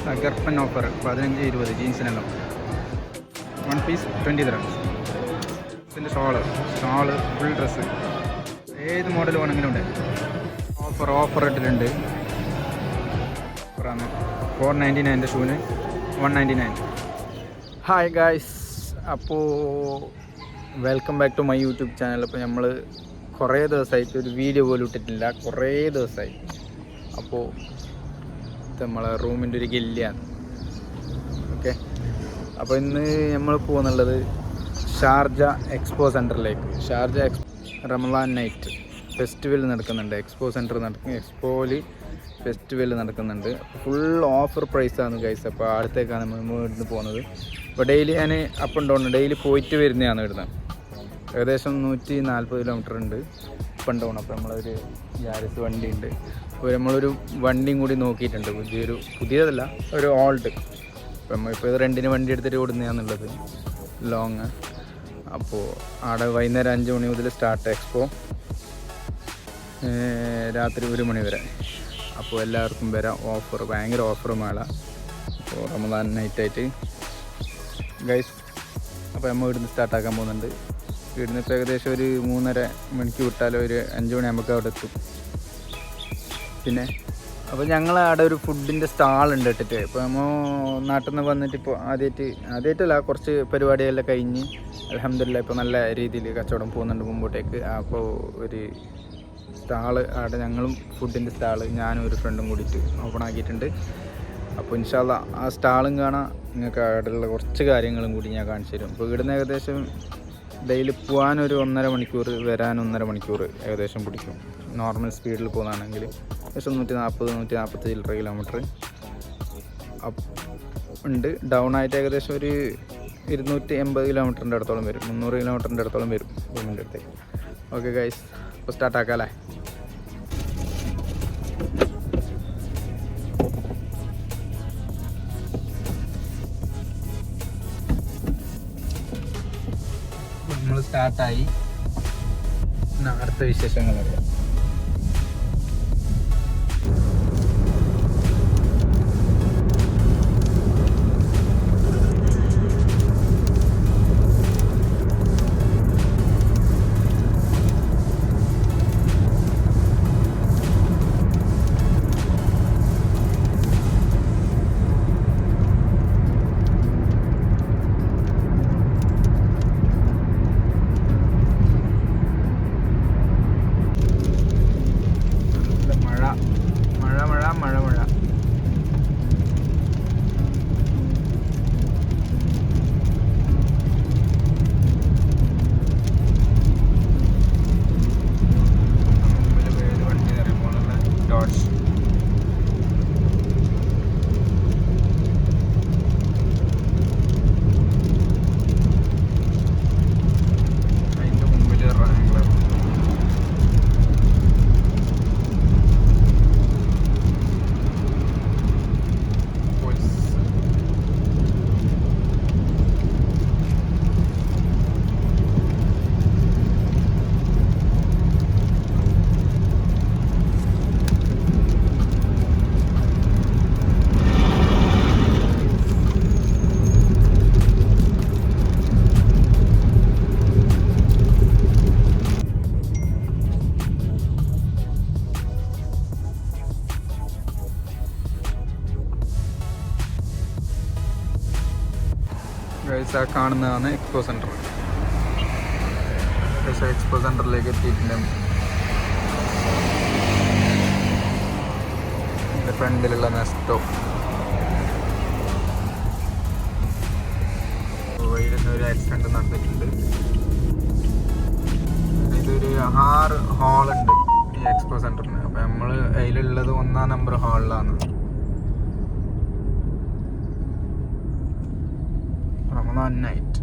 തകർപ്പൻ ഓഫർ 15-20 ജീൻസിനെല്ലാം 1 piece 20 dirhams. ഇതിൻ്റെ ഷോള് ഫുൾ ഡ്രസ്സ് ഏത് മോഡൽ വേണമെങ്കിലും ഉണ്ട്. ഓഫർ ഇട്ടിട്ടുണ്ട്. ഓഫറാണ് 499 ഷൂവിന് 199. ഹായ് ഗായ്സ്, അപ്പോൾ welcome back to my YouTube channel. അപ്പോൾ നമ്മൾ കുറേ ദിവസമായിട്ട് ഒരു വീഡിയോ പോലും ഇട്ടിട്ടില്ല, കുറേ ദിവസമായി. അപ്പോൾ ഇത് നമ്മളെ റൂമിൻ്റെ ഒരു ഗില്ലിയാണ്. ഓക്കെ, അപ്പോൾ ഇന്ന് നമ്മൾ പോകുന്നുള്ളത് ഷാർജ എക്സ്പോ സെൻറ്ററിലേക്ക്. ഷാർജ റമളാൻ നൈറ്റ് ഫെസ്റ്റിവൽ നടക്കുന്നുണ്ട്. എക്സ്പോയിൽ ഫെസ്റ്റിവൽ നടക്കുന്നുണ്ട്. ഫുൾ ഓഫർ പ്രൈസാണ് ഗൈസ്. അപ്പോൾ അടുത്തേക്കാണ് നമ്മൾ ഇവിടുന്ന് പോകുന്നത്. അപ്പോൾ ഡെയിലി ഞാൻ അപ്പ് ആൻഡ് ഡൗൺ ഡെയിലി പോയിട്ട് വരുന്നതാണ് ഇവിടുന്ന്. ഏകദേശം 140 കിലോമീറ്റർ ഉണ്ട് അപ്പ് ആൻഡ് ഡൗൺ. അപ്പോൾ നമ്മളൊരു യാരിസ് വണ്ടി ഉണ്ട്. അപ്പോൾ നമ്മളൊരു വണ്ടിയും കൂടി നോക്കിയിട്ടുണ്ട്, പുതിയതല്ല, ഒരു ഓൾഡ്. അപ്പോൾ നമ്മളിപ്പോൾ ഇത് റെൻറ്റിന് വണ്ടി എടുത്തിട്ട് ഓടുന്നതാണുള്ളത് ലോങ്. അപ്പോൾ അവിടെ വൈകുന്നേരം 5 മണി മുതൽ സ്റ്റാർട്ട് എക്സ്പോ, രാത്രി 1 മണി വരെ. അപ്പോൾ എല്ലാവർക്കും വരാം. ഓഫർ, ഭയങ്കര ഓഫർ മേള. അപ്പോൾ റമദാൻ നൈറ്റായിട്ട് ഗൈസ്. അപ്പോൾ നമ്മൾ ഇവിടുന്ന് സ്റ്റാർട്ടാക്കാൻ പോകുന്നുണ്ട്. ഇവിടുന്ന് ഇപ്പോൾ ഏകദേശം ഒരു 3:30 മണിക്ക് വിട്ടാലോ ഒരു 5 മണിയാകുമ്പോൾ അവിടെ എത്തും. പിന്നെ അപ്പോൾ ഞങ്ങൾ അവിടെ ഒരു ഫുഡിൻ്റെ സ്റ്റാളുണ്ട് ഇട്ടിട്ട്. ഇപ്പോൾ നമ്മൾ നാട്ടിൽ നിന്ന് വന്നിട്ട് ഇപ്പോൾ ആദ്യമായിട്ടല്ല, കുറച്ച് പരിപാടികളെല്ലാം കഴിഞ്ഞ് അൽഹംദുലില്ലാ ഇപ്പോൾ നല്ല രീതിയിൽ കച്ചവടം പോകുന്നുണ്ട് മുമ്പോട്ടേക്ക്. അപ്പോൾ ഒരു സ്റ്റാള് അവിടെ ഞങ്ങളും ഫുഡിൻ്റെ സ്റ്റാള് ഞാനും ഒരു ഫ്രണ്ടും കൂടിയിട്ട് ഓപ്പൺ ആക്കിയിട്ടുണ്ട്. അപ്പോൾ ഇൻഷാ അല്ലാ ആ സ്റ്റാളും കാണാം, നിങ്ങൾക്ക് അവിടെയുള്ള കുറച്ച് കാര്യങ്ങളും കൂടി ഞാൻ കാണിച്ചു തരും. അപ്പോൾ ഇവിടുന്ന് ഏകദേശം ഡെയിലി പോകാനൊരു 1.5 മണിക്കൂർ, വരാൻ 1.5 മണിക്കൂർ ഏകദേശം പിടിക്കും. നോർമൽ സ്പീഡിൽ പോകുന്നതാണെങ്കിൽ ഏകദേശം 140-145 കിലോമീറ്റർ ഉണ്ട്. ഡൗൺ ആയിട്ട് ഏകദേശം ഒരു 280 കിലോമീറ്ററിൻ്റെ അടുത്തോളം വരും, 300 കിലോമീറ്ററിൻ്റെ അടുത്തോളം വരും റൂമിൻ്റെ അടുത്തേക്ക്. ഓക്കെ ഗൈസ്, അപ്പോൾ സ്റ്റാർട്ടാക്കാം അല്ലേ? നമ്മൾ സ്റ്റാർട്ടായി. അടുത്ത വിശേഷങ്ങൾ അറിയാം. മഴ ഗൈസ്, ആ കാണുന്നതാണ് എക്സ്പോ സെൻറ്റർ. എക്സ്പോ സെൻറ്ററിലേക്ക് എത്തിയിട്ടുണ്ട്. എൻ്റെ ഫ്രണ്ടിലുള്ള നെസ്റ്റോ. വഴിയിൽ ഒരു ആക്സിഡൻറ്റ് നടന്നിട്ടുണ്ട്. ഇതൊരു 6 ഹാളുണ്ട് ഈ എക്സ്പോ സെൻറ്ററിന്. അപ്പോൾ നമ്മൾ അതിലുള്ളത് 1-ാം നമ്പർ ഹാളിലാണ്. റമളാൻ നൈറ്റ്.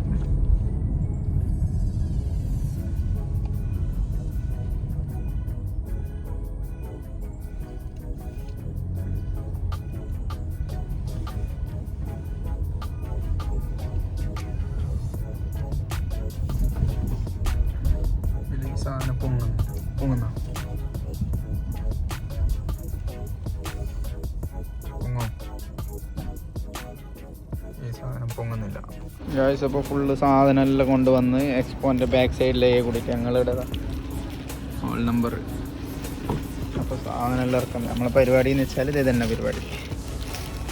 സാധനം പൊങ്ങുന്ന പൊങ്ങോ. പൊങ്ങുന്നില്ല ഗായ്സ്. അപ്പോൾ ഫുള്ള് സാധനം എല്ലാം കൊണ്ടുവന്ന് എക്സ്പോൻ്റെ ബാക്ക് സൈഡിലേക്ക് കൂടിയിട്ട് ഞങ്ങളുടെ ഹോൾ നമ്പർ. അപ്പോൾ സാധനം എല്ലാം ഇറക്കാം. നമ്മളെ പരിപാടി എന്ന് വെച്ചാൽ ഇത് തന്നെ പരിപാടി.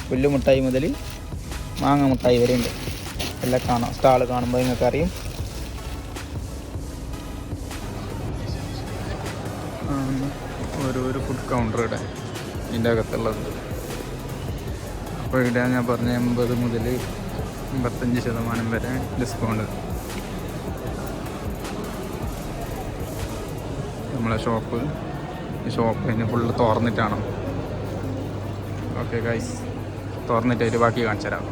പുല്ല് മുട്ടായി മുതൽ മാങ്ങ മുട്ടായി വരെ ഉണ്ട്. എല്ലാം കാണാം. സ്റ്റാൾ കാണുമ്പോൾ നിങ്ങൾക്ക് അറിയും. ഓരോരോ ഫുഡ് കൗണ്ടർ ഇവിടെ ഇതിൻ്റെ അകത്തുള്ളത്. അപ്പോൾ ഇവിടെ ഞാൻ പറഞ്ഞ 80 മുതൽ 55% വരെ ഡിസ്കൗണ്ട്. നമ്മളെ ഷോപ്പ് ഈ ഷോപ്പിന് ഫുള്ള് തുറന്നിട്ടാണ്. ഓക്കെ ഗൈസ്, തുറന്നിട്ടായിട്ട് ബാക്കി കാണിച്ചു തരാം.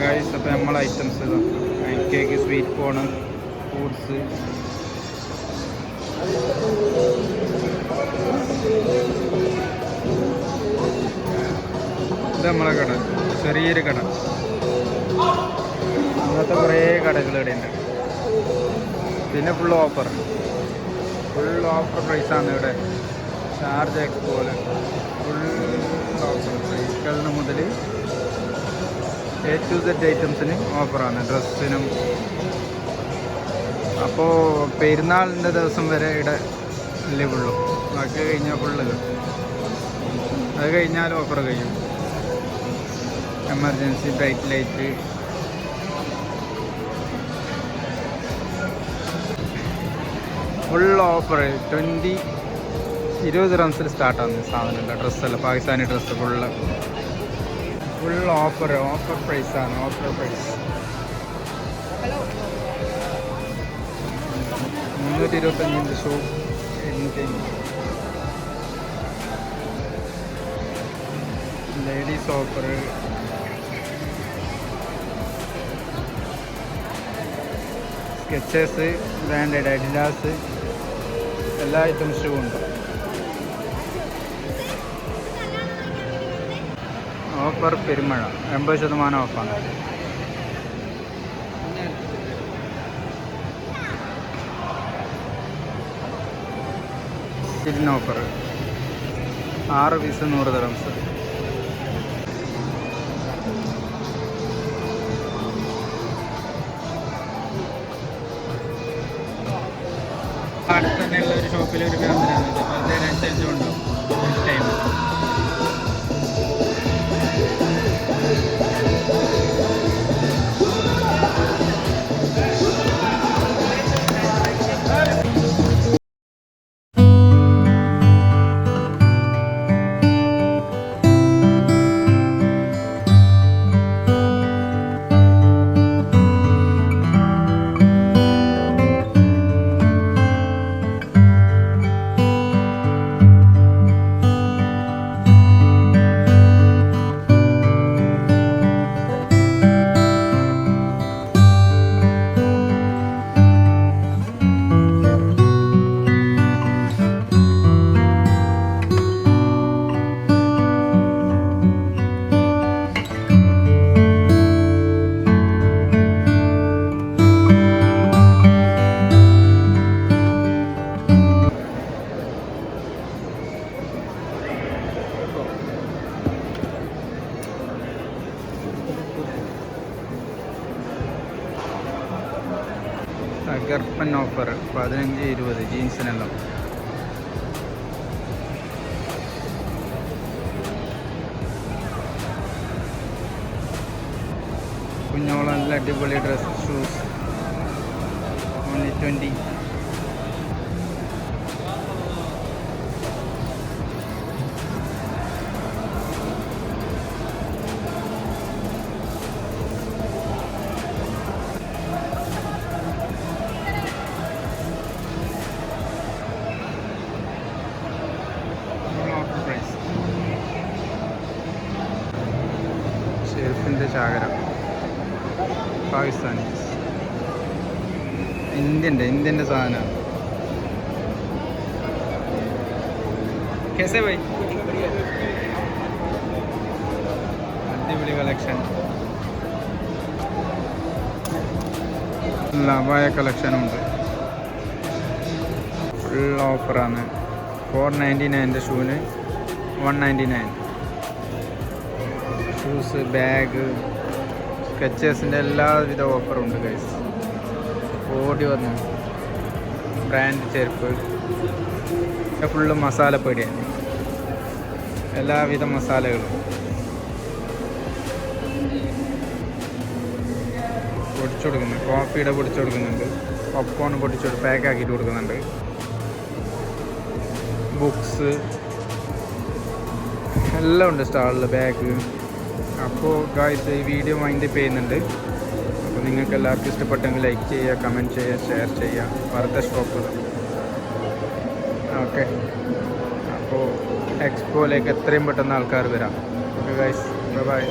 ഗൈസ്, അപ്പോൾ നമ്മളെ items cake, sweet cone, fruits, ഇത് നമ്മളെ കട, ചെറിയൊരു കട. അങ്ങനത്തെ കുറേ കടകൾ ഇവിടെ ഉണ്ട്. പിന്നെ ഫുൾ ഓഫർ പ്രൈസാണ് ഇവിടെ. ഷാർജ എക്സ്പോയിൽ ഫുൾ ഓഫർ. സൈക്കിളിന് മുതൽ A to Z ഐറ്റംസിന് ഓഫറാണ്, ഡ്രസ്സിനും. അപ്പോൾ പെരുന്നാളിൻ്റെ ദിവസം വരെ ഇവിടെ ലീവുള്ളൂ. ബാക്കി കഴിഞ്ഞാൽ ഫുള്ളല്ലോ. അത് കഴിഞ്ഞാൽ ഓഫർ കഴിയും. Emergency bright light, full offer. 20 റംസിൽ സ്റ്റാർട്ടാകുന്ന സാധനമല്ല. ഡ്രസ്സല്ല, പാകിസ്ഥാനി ഡ്രസ്സ് ഫുൾ ഓഫർ പ്രൈസാണ്. Offer price 325 shoe 750. Ladies offer, Skechers, branded Adidas, എല്ലാ ഐറ്റം ഷൂ ഉണ്ട്. ഓഫർ പെരുമഴ 80% ഓഫാണ്. ഇതിന് ഓഫർ 6 പീസ് 100 ദിർഹംസ്. അടുത്ത് തന്നെയുള്ള ഒരു ഷോപ്പിൽ ഒരു ഫാമിലിയാണ്. അപ്പോൾ അതിനനുസരിച്ചും ഉണ്ടാവും ടൈം. തകർപ്പൻ ഓഫർ 15-20 ജീൻസിനെല്ലാം. കുഞ്ഞോളം നല്ല അടിപൊളി ഡ്രസ്, ഷൂസ് only 20. ഷെൽഫിൻ്റെ ചാകരം പാകിസ്ഥാനി, ഇന്ത്യൻ്റെ സാധനമാണ്. कैसे भाई? അടിപൊളി കളക്ഷൻ. ലവായ കളക്ഷനുണ്ട്. ഫുൾ ഓഫറാണ്. 499 ഷൂവിന് 199. ഷൂസ്, ബാഗ്, സ്കെച്ചേഴ്സിൻ്റെ എല്ലാവിധ ഓഫറും ഉണ്ട് ഗൈസ്. ഓടി വന്നു. ബ്രാൻഡ് ചെരുപ്പ്, ഫുള്ള് മസാലപ്പൊടിയാണ്, എല്ലാവിധ മസാലകളും പൊടിച്ചു കൊടുക്കുന്നുണ്ട്. കോഫിയുടെ പൊടിച്ചു കൊടുക്കുന്നുണ്ട്, പോപ്കോൺ പൊടിച്ചു പാക്കാക്കിയിട്ട് കൊടുക്കുന്നുണ്ട്, ബുക്സ് എല്ലാം ഉണ്ട് സ്റ്റാളിൽ, ബാഗ്. അപ്പോൾ ഗായ്സ് ഈ വീഡിയോ വൈൻഡപ്പ് ചെയ്യുന്നുണ്ട്. അപ്പോൾ നിങ്ങൾക്ക് എല്ലാവർക്കും ഇഷ്ടപ്പെട്ടെങ്കിൽ ലൈക്ക് ചെയ്യുക, കമൻറ്റ് ചെയ്യുക, ഷെയർ ചെയ്യുക. അടുത്ത സ്റ്റോപ്പ്. ഓക്കെ, അപ്പോൾ എക്സ്പോയിലേക്ക് എത്രയും പെട്ടെന്ന് ആൾക്കാർ വരാം. Okay guys, bye bye.